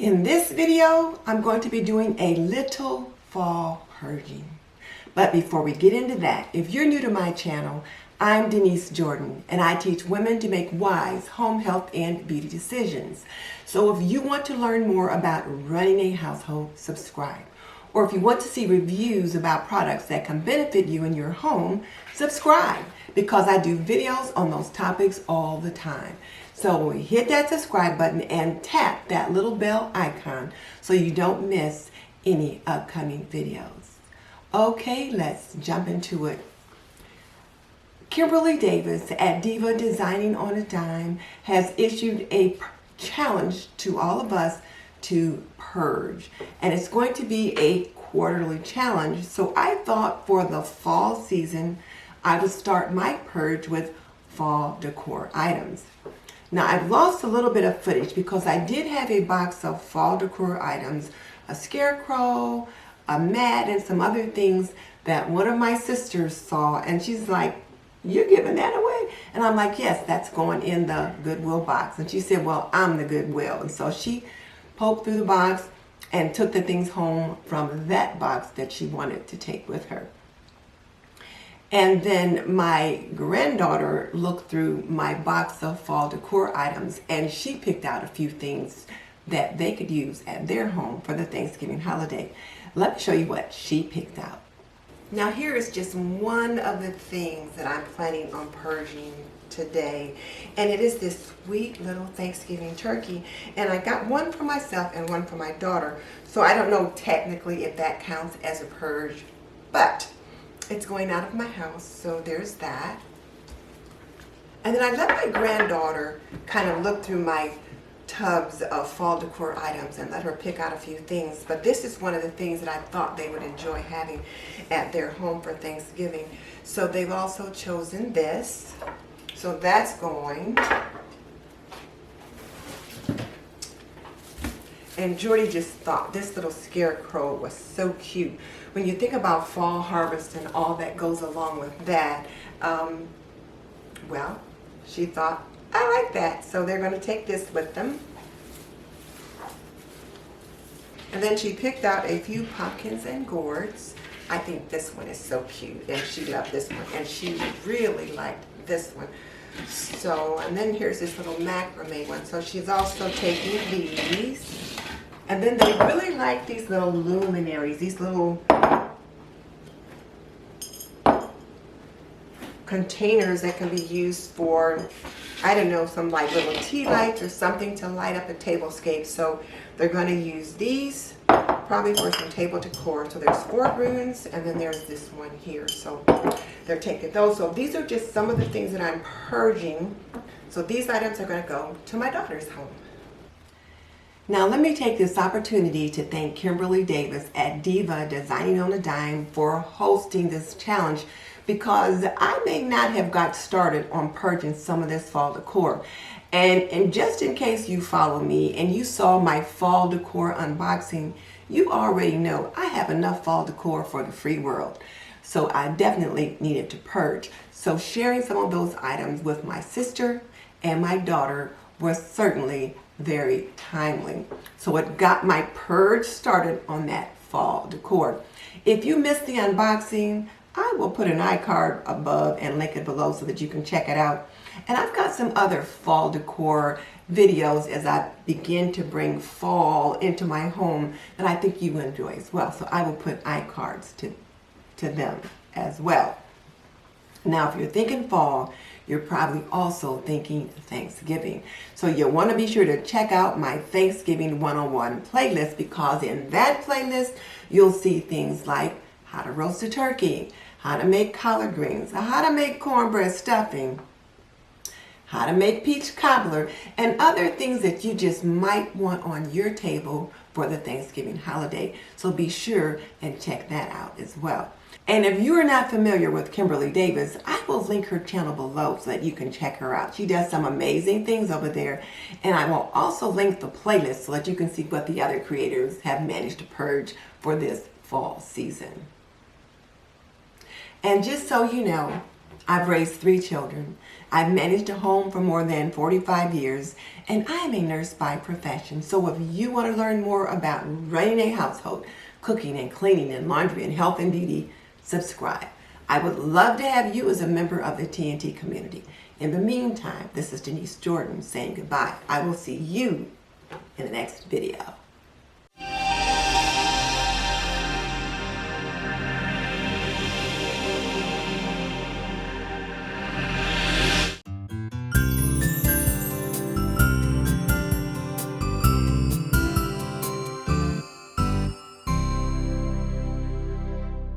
In this video, I'm going to be doing a little fall purging. But before we get into that, if you're new to my channel, I'm Denise Jordan, and I teach women to make wise home health and beauty decisions. So if you want to learn more about running a household, subscribe. Or if you want to see reviews about products that can benefit you in your home, subscribe, because I do videos on those topics all the time. So hit that subscribe button and tap that little bell icon so you don't miss any upcoming videos. Okay, let's jump into it. Kimberly Davis at Diva Designing on a Dime has issued a challenge to all of us to purge, and it's going to be a quarterly challenge. So I thought for the fall season I would start my purge with fall decor items. Now I've lost a little bit of footage because I did have a box of fall decor items, a scarecrow, a mat, and some other things that one of my sisters saw, and she's like, "You're giving that away?" And I'm like, "Yes, that's going in the Goodwill box." And she said, "Well, I'm the Goodwill." And so she poked through the box and took the things home from that box that she wanted to take with her. And then my granddaughter looked through my box of fall decor items, and she picked out a few things that they could use at their home for the Thanksgiving holiday. Let me show you what she picked out. Now here is just one of the things that I'm planning on purging today, and it is this sweet little Thanksgiving turkey, and I got one for myself and one for my daughter, so I don't know technically if that counts as a purge, but it's going out of my house, so there's that. And then I let my granddaughter kind of look through my tubs of fall decor items and let her pick out a few things, but this is one of the things that I thought they would enjoy having at their home for Thanksgiving. So they've also chosen this, so that's going. And Jordy just thought this little scarecrow was so cute. When you think about fall harvest and all that goes along with that, well, she thought, I like that. So they're going to take this with them. And then she picked out a few pumpkins and gourds. I think this one is so cute, and she loved this one, and she really liked this one. So, and then here's this little macrame one. So she's also taking these. And then they really like these little luminaries, these little containers that can be used for, I don't know, some like little tea lights or something to light up a tablescape. So they're going to use these probably for some table decor. So there's 4 runes, and then there's this one here. So they're taking those. So these are just some of the things that I'm purging. So these items are going to go to my daughter's home. Now let me take this opportunity to thank Kimberly Davis at Diva Designing on a Dime for hosting this challenge, because I may not have got started on purging some of this fall decor. And just in case you follow me and you saw my fall decor unboxing, you already know I have enough fall decor for the free world. So I definitely needed to purge. So sharing some of those items with my sister and my daughter was certainly very timely. So it got my purge started on that fall decor. If you missed the unboxing, I will put an iCard above and link it below so that you can check it out. And I've got some other fall decor videos as I begin to bring fall into my home that I think you will enjoy as well. So I will put iCards to them as well. Now, if you're thinking fall, you're probably also thinking Thanksgiving. So you'll want to be sure to check out my Thanksgiving 101 playlist, because in that playlist, you'll see things like how to roast a turkey, how to make collard greens, how to make cornbread stuffing, how to make peach cobbler, and other things that you just might want on your table for the Thanksgiving holiday. So be sure and check that out as well. And if you are not familiar with Kimberly Davis, I will link her channel below so that you can check her out. She does some amazing things over there. And I will also link the playlist so that you can see what the other creators have managed to purge for this fall season. And just so you know, I've raised 3 children, I've managed a home for more than 45 years, and I am a nurse by profession. So if you want to learn more about running a household, cooking and cleaning and laundry and health and beauty, subscribe. I would love to have you as a member of the TNT community. In the meantime, this is Denise Jordan saying goodbye. I will see you in the next video.